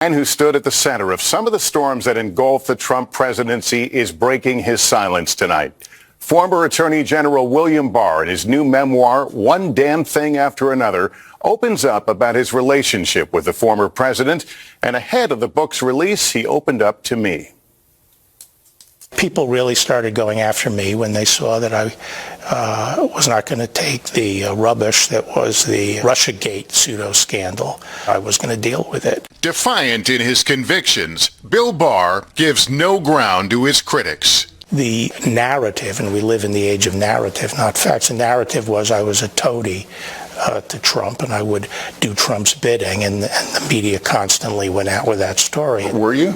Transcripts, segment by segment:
Man who stood at the center of some of the storms that engulfed the Trump presidency is breaking his silence tonight. Former Attorney General William Barr, in his new memoir, One Damn Thing After Another, opens up about his relationship with the former president. And ahead of the book's release, he opened up to me. People really started going after me when they saw that I was not going to take the rubbish that was the Russiagate pseudo-scandal. I was going to deal with it. Defiant in his convictions, Bill Barr gives no ground to his critics. The narrative, and we live in the age of narrative, not facts. The narrative was I was a toady to Trump, and I would do Trump's bidding, and the media constantly went out with that story. Were you?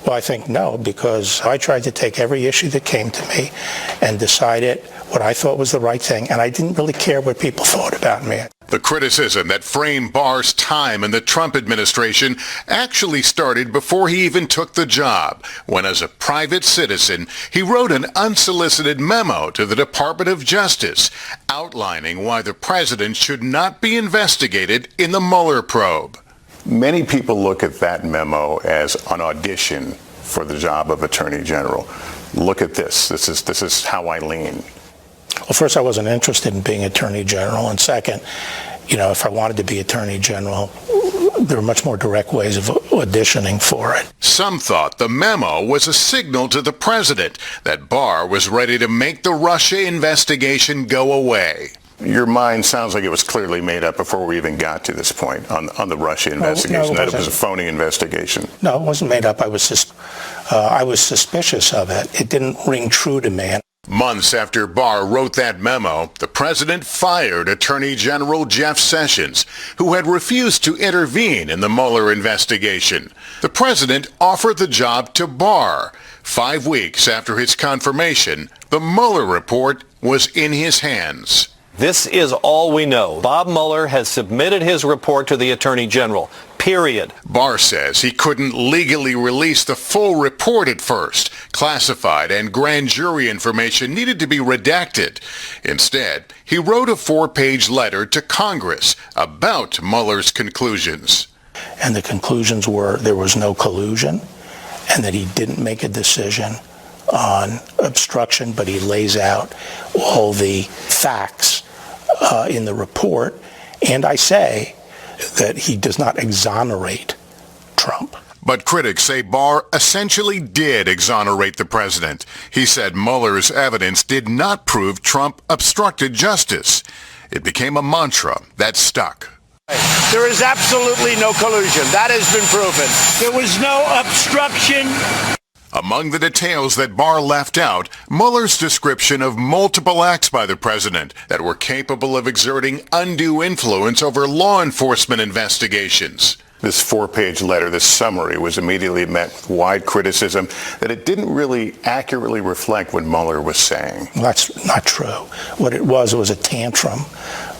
Well, I think no, because I tried to take every issue that came to me and decided what I thought was the right thing, and I didn't really care what people thought about me. The criticism that framed Barr's time in the Trump administration actually started before he even took the job, when as a private citizen, he wrote an unsolicited memo to the Department of Justice outlining why the president should not be investigated in the Mueller probe. Many people look at that memo as an audition for the job of Attorney General. Look at this. This is how I lean. Well, first, I wasn't interested in being Attorney General. And second, if I wanted to be Attorney General, there were much more direct ways of auditioning for it. Some thought the memo was a signal to the president that Barr was ready to make the Russia investigation go away. Your mind sounds like it was clearly made up before we even got to this point on the Russia investigation, that it was a phony investigation. No, it wasn't made up. I was suspicious of it. It didn't ring true to me. Months after Barr wrote that memo, the president fired Attorney General Jeff Sessions, who had refused to intervene in the Mueller investigation. The president offered the job to Barr. 5 weeks after his confirmation, the Mueller report was in his hands. This is all we know. Bob Mueller has submitted his report to the Attorney General, period. Barr says he couldn't legally release the full report at first. Classified and grand jury information needed to be redacted. Instead, he wrote a 4-page letter to Congress about Mueller's conclusions. And the conclusions were there was no collusion and that he didn't make a decision on obstruction, but he lays out all the facts in the report, and I say that he does not exonerate Trump. But critics say Barr essentially did exonerate the president. He said Mueller's evidence did not prove Trump obstructed justice. It became a mantra that stuck. There is absolutely no collusion. That has been proven. There was no obstruction. Among the details that Barr left out, Mueller's description of multiple acts by the president that were capable of exerting undue influence over law enforcement investigations. This 4-page letter, this summary, was immediately met with wide criticism that it didn't really accurately reflect what Mueller was saying. Well, that's not true. What it was a tantrum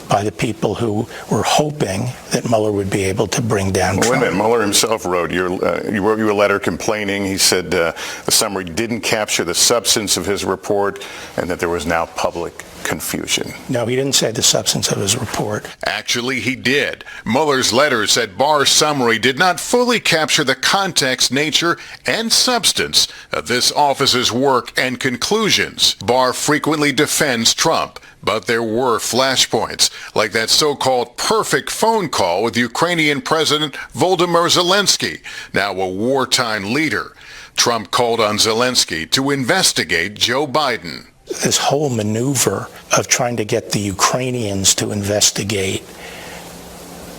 by the people who were hoping that Mueller would be able to bring down Trump. Wait a minute. Mueller himself wrote you wrote you a letter complaining. He said the summary didn't capture the substance of his report and that there was now public confusion. No, he didn't say the substance of his report. Actually, he did. Mueller's letter said Barr's summary did not fully capture the context, nature, and substance of this office's work and conclusions. Barr frequently defends Trump, but there were flashpoints, like that so-called perfect phone call with Ukrainian President Volodymyr Zelensky, now a wartime leader. Trump called on Zelensky to investigate Joe Biden. This whole maneuver of trying to get the Ukrainians to investigate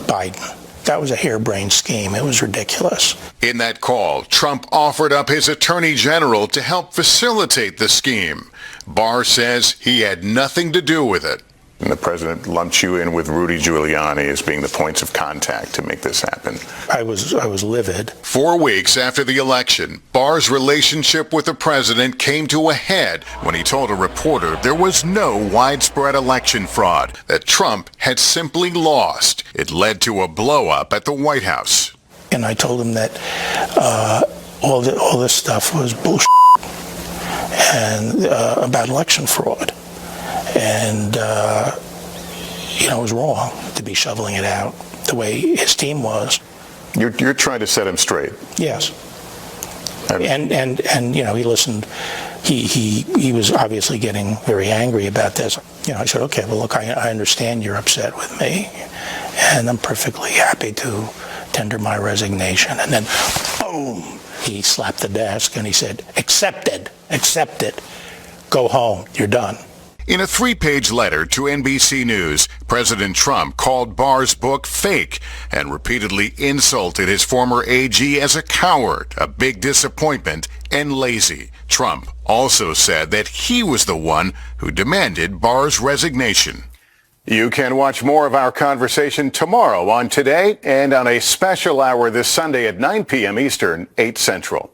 Biden, that was a harebrained scheme. It was ridiculous. In that call, Trump offered up his attorney general to help facilitate the scheme. Barr says he had nothing to do with it. And the president lumped you in with Rudy Giuliani as being the points of contact to make this happen. I was livid. 4 weeks after the election, Barr's relationship with the president came to a head when he told a reporter there was no widespread election fraud, that Trump had simply lost. It led to a blow-up at the White House. And I told him that all this stuff was bullshit and about election fraud. And, it was wrong to be shoveling it out the way his team was. You're trying to set him straight. Yes. And you know, he listened. He was obviously getting very angry about this. You know, I said, okay, well, look, I understand you're upset with me, and I'm perfectly happy to tender my resignation. And then, boom, he slapped the desk and he said, accept it, go home, you're done. In a 3-page letter to NBC News, President Trump called Barr's book fake and repeatedly insulted his former AG as a coward, a big disappointment, and lazy. Trump also said that he was the one who demanded Barr's resignation. You can watch more of our conversation tomorrow on Today and on a special hour this Sunday at 9 p.m. Eastern, 8 Central.